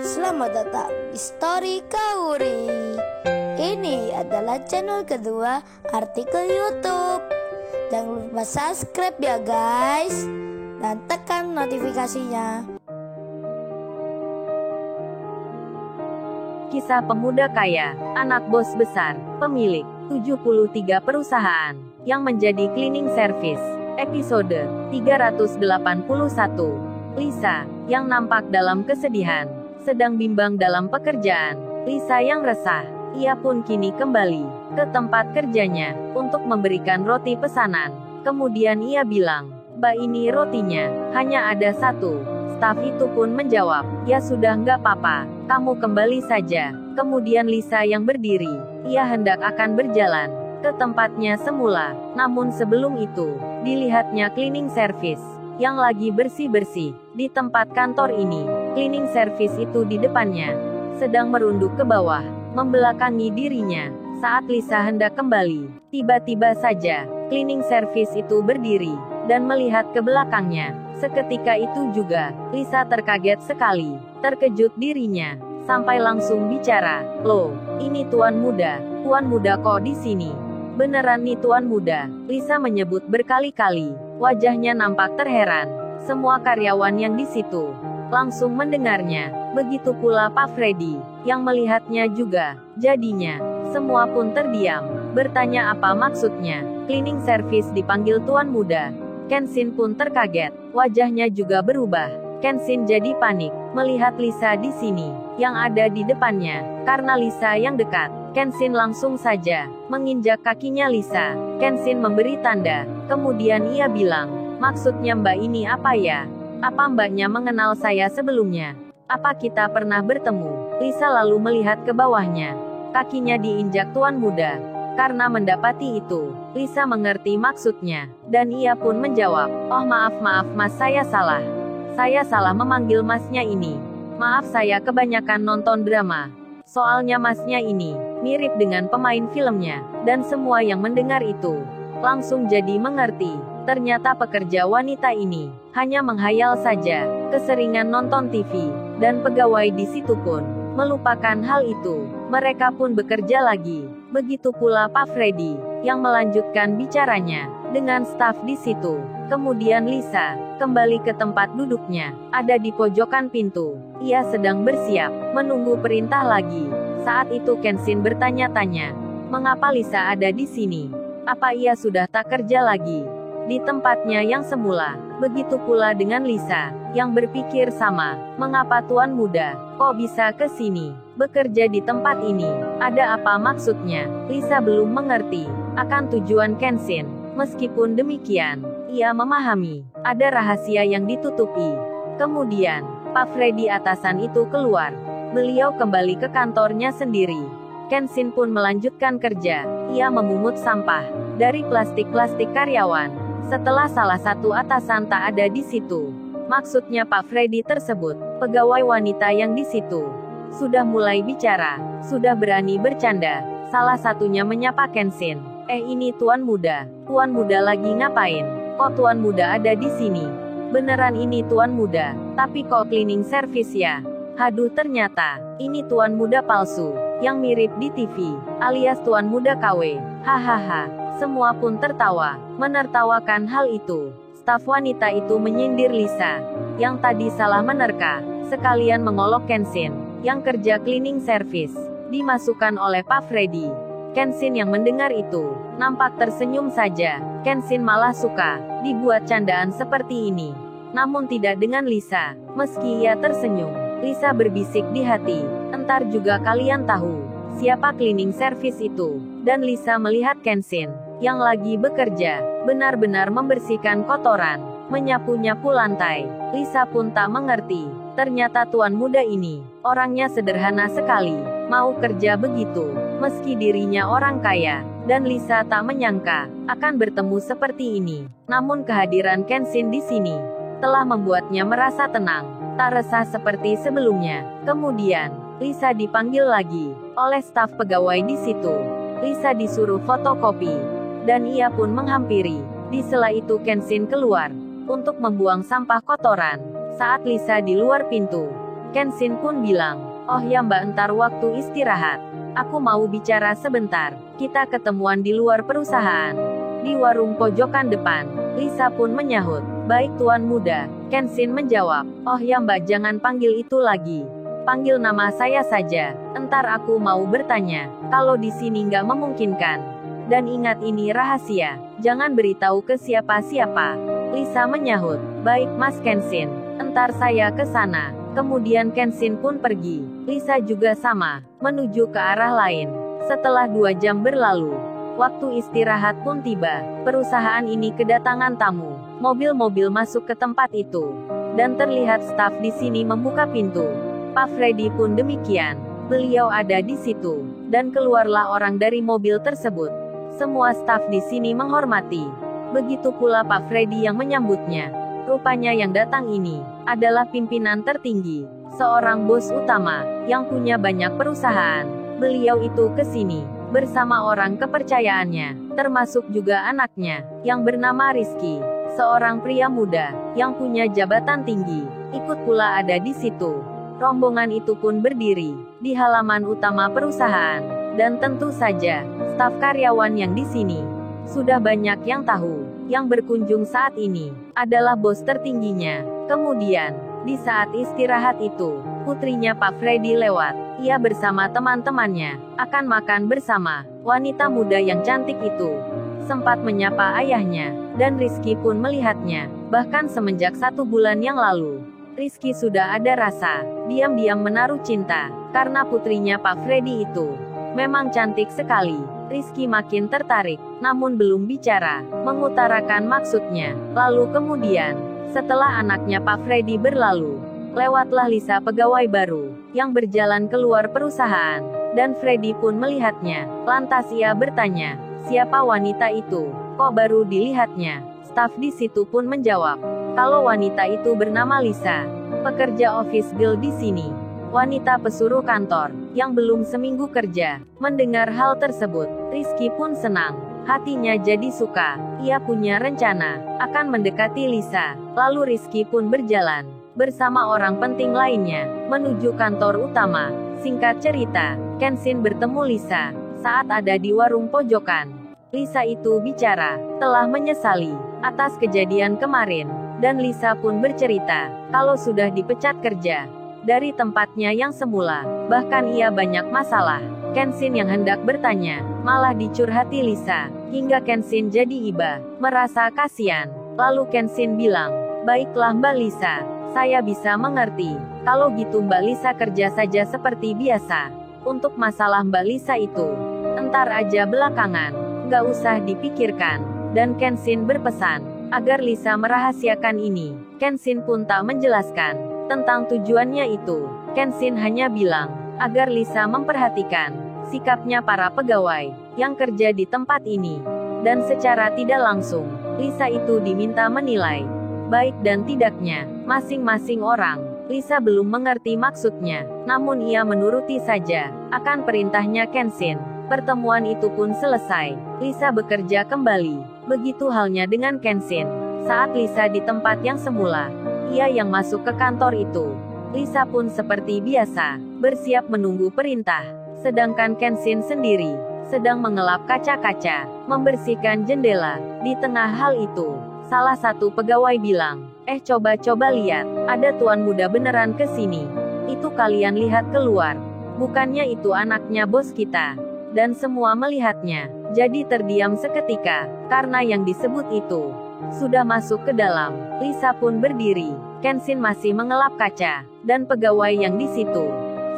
Selamat datang di Story Kauri. Ini adalah channel kedua artikel YouTube. Jangan lupa subscribe ya guys, dan tekan notifikasinya. Kisah pemuda kaya, anak bos besar, pemilik 73 perusahaan, yang menjadi cleaning service. Episode 381. Lisa, yang nampak dalam kesedihan, sedang bimbang dalam pekerjaan. Lisa yang resah, ia pun kini kembali ke tempat kerjanya untuk memberikan roti pesanan. Kemudian ia bilang, "Mbak, ini rotinya, hanya ada satu." Staf itu pun menjawab, "Ya sudah, nggak apa-apa, kamu kembali saja." Kemudian Lisa yang berdiri, ia hendak akan berjalan ke tempatnya semula. Namun sebelum itu, dilihatnya cleaning service yang lagi bersih-bersih di tempat kantor ini. Cleaning service itu di depannya sedang merunduk ke bawah, membelakangi dirinya. Saat Lisa hendak kembali, tiba-tiba saja cleaning service itu berdiri dan melihat ke belakangnya. Seketika itu juga, Lisa terkaget sekali, terkejut dirinya, sampai langsung bicara, "Loh, ini Tuan Muda kok di sini?" "Beneran nih Tuan Muda," Lisa menyebut berkali-kali. Wajahnya nampak terheran. Semua karyawan yang di situ langsung mendengarnya. Begitu pula Pak Freddy, yang melihatnya juga. Jadinya, semua pun terdiam, bertanya apa maksudnya. Cleaning service dipanggil Tuan Muda. Kenshin pun terkaget, wajahnya juga berubah. Kenshin jadi panik, melihat Lisa di sini, yang ada di depannya. Karena Lisa yang dekat, Kenshin langsung saja menginjak kakinya Lisa. Kenshin memberi tanda, kemudian ia bilang, "Maksudnya Mbak ini apa ya? Apa Mbaknya mengenal saya sebelumnya? Apa kita pernah bertemu?" Lisa lalu melihat ke bawahnya. Kakinya diinjak Tuan Muda. Karena mendapati itu, Lisa mengerti maksudnya, dan ia pun menjawab, "Oh maaf mas, saya salah. Saya salah memanggil masnya ini. Maaf, saya kebanyakan nonton drama. Soalnya masnya ini mirip dengan pemain filmnya." Dan semua yang mendengar itu langsung jadi mengerti. Ternyata pekerja wanita ini hanya menghayal saja, keseringan nonton TV, dan pegawai di situ pun melupakan hal itu. Mereka pun bekerja lagi. Begitu pula Pak Freddy, yang melanjutkan bicaranya dengan staf di situ. Kemudian Lisa kembali ke tempat duduknya, ada di pojokan pintu. Ia sedang bersiap menunggu perintah lagi. Saat itu Kenshin bertanya-tanya, mengapa Lisa ada di sini? Apa ia sudah tak kerja lagi di tempatnya yang semula? Begitu pula dengan Lisa, yang berpikir sama. Mengapa Tuan Muda kok bisa ke sini, bekerja di tempat ini? Ada apa maksudnya? Lisa belum mengerti akan tujuan Kenshin. Meskipun demikian, ia memahami ada rahasia yang ditutupi. Kemudian, Pak Freddy atasan itu keluar. Beliau kembali ke kantornya sendiri. Kenshin pun melanjutkan kerja. Ia memungut sampah dari plastik-plastik karyawan. Setelah salah satu atasan tak ada di situ, maksudnya Pak Freddy tersebut, pegawai wanita yang di situ sudah mulai bicara, sudah berani bercanda. Salah satunya menyapa Kenshin, Ini Tuan Muda lagi ngapain? Kok Tuan Muda ada di sini?" "Beneran ini Tuan Muda, tapi kok cleaning service ya? Haduh, ternyata ini Tuan Muda palsu, yang mirip di TV, alias Tuan Muda KW. Hahaha." Semua pun tertawa, menertawakan hal itu. Staf wanita itu menyindir Lisa, yang tadi salah menerka, sekalian mengolok Kenshin, yang kerja cleaning service, dimasukkan oleh Pak Freddy. Kenshin yang mendengar itu, nampak tersenyum saja. Kenshin malah suka dibuat candaan seperti ini. Namun tidak dengan Lisa. Meski ia tersenyum, Lisa berbisik di hati, "Entar juga kalian tahu siapa cleaning service itu." Dan Lisa melihat Kenshin, yang lagi bekerja, benar-benar membersihkan kotoran, menyapu-nyapu lantai. Lisa pun tak mengerti, ternyata Tuan Muda ini orangnya sederhana sekali, mau kerja begitu, meski dirinya orang kaya. Dan Lisa tak menyangka akan bertemu seperti ini. Namun kehadiran Kenshin di sini telah membuatnya merasa tenang, tak resah seperti sebelumnya. Kemudian, Lisa dipanggil lagi oleh staf pegawai di situ. Lisa disuruh fotokopi, dan ia pun menghampiri. Di sela itu Kenshin keluar untuk membuang sampah kotoran. Saat Lisa di luar pintu, Kenshin pun bilang, "Oh ya Mbak, entar waktu istirahat. Aku mau bicara sebentar. Kita ketemuan di luar perusahaan. Di warung pojokan depan." Lisa pun menyahut, "Baik Tuan Muda." Kenshin menjawab, "Oh ya Mbak, jangan panggil itu lagi. Panggil nama saya saja. Entar aku mau bertanya. Kalau di sini nggak memungkinkan. Dan ingat ini rahasia. Jangan beritahu ke siapa-siapa." Lisa menyahut, "Baik Mas Kenshin. Entar saya ke sana." Kemudian Kenshin pun pergi. Lisa juga sama, menuju ke arah lain. Setelah 2 jam berlalu, waktu istirahat pun tiba. Perusahaan ini kedatangan tamu. Mobil-mobil masuk ke tempat itu. Dan terlihat staf di sini membuka pintu. Pak Freddy pun demikian. Beliau ada di situ. Dan keluarlah orang dari mobil tersebut. Semua staf di sini menghormati. Begitu pula Pak Freddy yang menyambutnya. Rupanya yang datang ini adalah pimpinan tertinggi, seorang bos utama yang punya banyak perusahaan. Beliau itu ke sini bersama orang kepercayaannya, termasuk juga anaknya yang bernama Rizky, seorang pria muda yang punya jabatan tinggi, ikut pula ada di situ. Rombongan itu pun berdiri di halaman utama perusahaan, dan tentu saja staf karyawan yang di sini sudah banyak yang tahu. Yang berkunjung saat ini adalah bos tertingginya. Kemudian, di saat istirahat itu, putrinya Pak Freddy lewat. Ia bersama teman-temannya akan makan bersama. Wanita muda yang cantik itu sempat menyapa ayahnya, dan Rizky pun melihatnya. Bahkan semenjak 1 bulan yang lalu, Rizky sudah ada rasa diam-diam menaruh cinta karena putrinya Pak Freddy itu memang cantik sekali. Rizky makin tertarik, namun belum bicara, mengutarakan maksudnya. Lalu kemudian, setelah anaknya Pak Freddy berlalu, lewatlah Lisa pegawai baru, yang berjalan keluar perusahaan, dan Freddy pun melihatnya. Lantas ia bertanya, "Siapa wanita itu? Kok baru dilihatnya?" Staf di situ pun menjawab, kalau wanita itu bernama Lisa, pekerja office girl di sini. Wanita pesuruh kantor, yang belum seminggu kerja. Mendengar hal tersebut, Rizky pun senang. Hatinya jadi suka. Ia punya rencana akan mendekati Lisa. Lalu Rizky pun berjalan bersama orang penting lainnya menuju kantor utama. Singkat cerita, Kenshin bertemu Lisa saat ada di warung pojokan. Lisa itu bicara, telah menyesali atas kejadian kemarin. Dan Lisa pun bercerita kalau sudah dipecat kerja dari tempatnya yang semula. Bahkan ia banyak masalah. Kenshin yang hendak bertanya, malah dicurhati Lisa. Hingga Kenshin jadi iba, merasa kasihan. Lalu Kenshin bilang, "Baiklah Mbak Lisa, saya bisa mengerti. Kalau gitu Mbak Lisa kerja saja seperti biasa. Untuk masalah Mbak Lisa itu, entar aja belakangan. Nggak usah dipikirkan." Dan Kenshin berpesan agar Lisa merahasiakan ini. Kenshin pun tak menjelaskan tentang tujuannya itu. Kenshin hanya bilang agar Lisa memperhatikan sikapnya para pegawai yang kerja di tempat ini. Dan secara tidak langsung, Lisa itu diminta menilai baik dan tidaknya masing-masing orang. Lisa belum mengerti maksudnya, namun ia menuruti saja akan perintahnya Kenshin. Pertemuan itu pun selesai. Lisa bekerja kembali. Begitu halnya dengan Kenshin. Saat Lisa di tempat yang semula, ia yang masuk ke kantor itu. Lisa pun seperti biasa, bersiap menunggu perintah. Sedangkan Kenshin sendiri sedang mengelap kaca-kaca, membersihkan jendela. Di tengah hal itu, salah satu pegawai bilang, coba-coba lihat, ada tuan muda beneran ke sini. Itu kalian lihat keluar. Bukannya itu anaknya bos kita. Dan semua melihatnya, jadi terdiam seketika, karena yang disebut itu sudah masuk ke dalam. Lisa pun berdiri. Kenshin masih mengelap kaca, dan pegawai yang di situ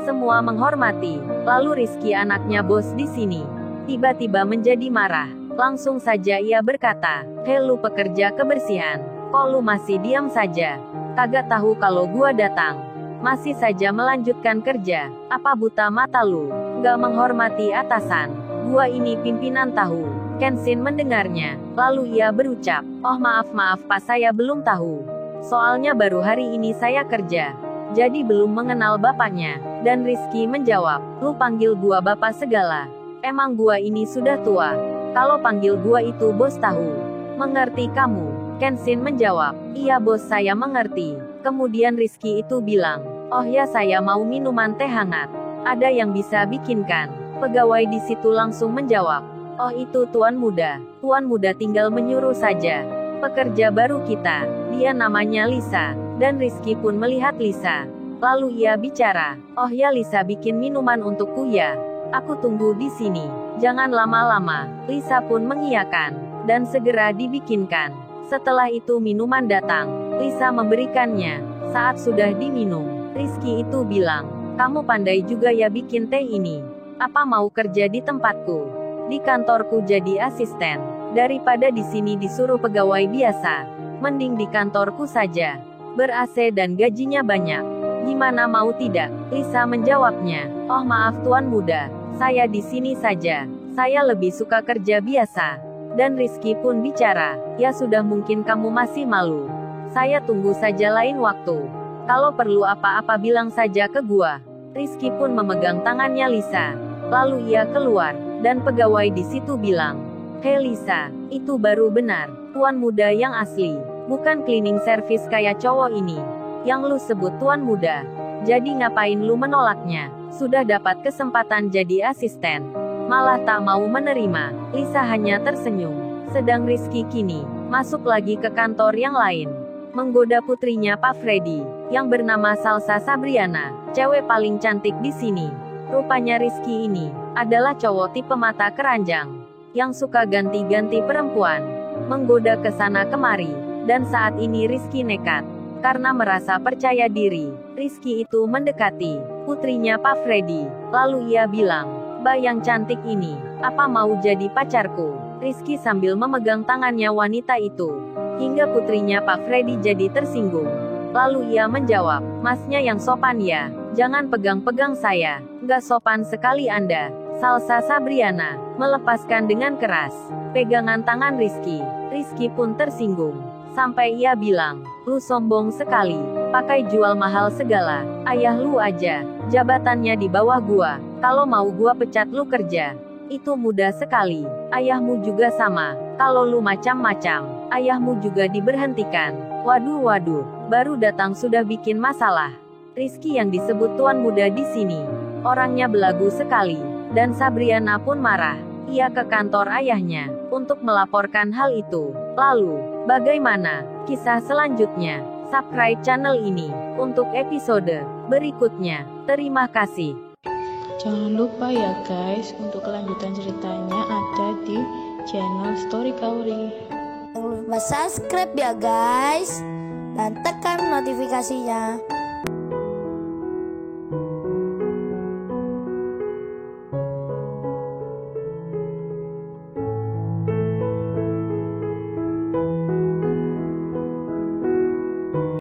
semua menghormati. Lalu Rizky anaknya bos di sini tiba-tiba menjadi marah. Langsung saja ia berkata, "Hei lu pekerja kebersihan, kok lu masih diam saja? Kagak tahu kalau gua datang? Masih saja melanjutkan kerja? Apa buta mata lu? Gak menghormati atasan? Gua ini pimpinan tahu." Kenshin mendengarnya, lalu ia berucap, "Oh maaf Pak, saya belum tahu. Soalnya baru hari ini saya kerja, jadi belum mengenal bapaknya." Dan Rizky menjawab, "Lu panggil gua bapak segala. Emang gua ini sudah tua? Kalau panggil gua itu bos tahu. Mengerti kamu?" Kenshin menjawab, "Iya bos, saya mengerti." Kemudian Rizky itu bilang, Oh ya, saya mau minuman teh hangat. Ada yang bisa bikinkan? Pegawai di situ langsung menjawab. Oh itu tuan muda. Tuan muda tinggal menyuruh saja. Pekerja baru kita. Dia namanya Lisa. Dan Rizky pun melihat Lisa. Lalu ia bicara. Oh ya Lisa, bikin minuman untukku ya. Aku tunggu di sini. Jangan lama-lama. Lisa pun mengiyakan. Dan segera dibikinkan. Setelah itu minuman datang. Lisa memberikannya. Saat sudah diminum, Rizky itu bilang, kamu pandai juga ya bikin teh ini. Apa mau kerja di tempatku? Di kantorku jadi asisten. Daripada di sini disuruh pegawai biasa. Mending di kantorku saja. Ber-AC dan gajinya banyak. Gimana mau tidak? Lisa menjawabnya. Oh maaf tuan muda. Saya di sini saja. Saya lebih suka kerja biasa. Dan Rizky pun bicara. Ya sudah, mungkin kamu masih malu. Saya tunggu saja lain waktu. Kalau perlu apa-apa bilang saja ke gua. Rizky pun memegang tangannya Lisa. Lalu ia keluar. Dan pegawai di situ bilang. Hei Lisa, itu baru benar. Tuan muda yang asli. Bukan cleaning service kayak cowok ini. Yang lu sebut tuan muda. Jadi ngapain lu menolaknya? Sudah dapat kesempatan jadi asisten. Malah tak mau menerima. Lisa hanya tersenyum. Sedang Rizky kini masuk lagi ke kantor yang lain. Menggoda putrinya Pak Freddy, yang bernama Salsa Sabriana, cewek paling cantik di sini. Rupanya Rizky ini adalah cowok tipe mata keranjang, yang suka ganti-ganti perempuan, menggoda ke sana kemari. Dan saat ini Rizky nekat, karena merasa percaya diri. Rizky itu mendekati putrinya Pak Freddy, lalu ia bilang, "Mbak yang cantik ini, apa mau jadi pacarku?" Rizky sambil memegang tangannya wanita itu. Hingga putrinya Pak Freddy jadi tersinggung. Lalu ia menjawab, "Masnya yang sopan ya, jangan pegang-pegang saya, nggak sopan sekali Anda." Salsa Sabriana melepaskan dengan keras pegangan tangan Rizky. Rizky pun tersinggung. Sampai ia bilang, "Lu sombong sekali, pakai jual mahal segala. Ayah lu aja, jabatannya di bawah gua. Kalau mau gua pecat lu kerja. Itu mudah sekali. Ayahmu juga sama. Kalau lu macam-macam, ayahmu juga diberhentikan." Waduh, baru datang sudah bikin masalah. Rizky yang disebut tuan muda di sini, orangnya belagu sekali. Dan Sabriana pun marah. Ia ke kantor ayahnya untuk melaporkan hal itu. Lalu, bagaimana kisah selanjutnya? Subscribe channel ini untuk episode berikutnya. Terima kasih. Jangan lupa ya guys, untuk kelanjutan ceritanya ada di channel Story Kauri. Jangan lupa subscribe ya guys, dan tekan notifikasinya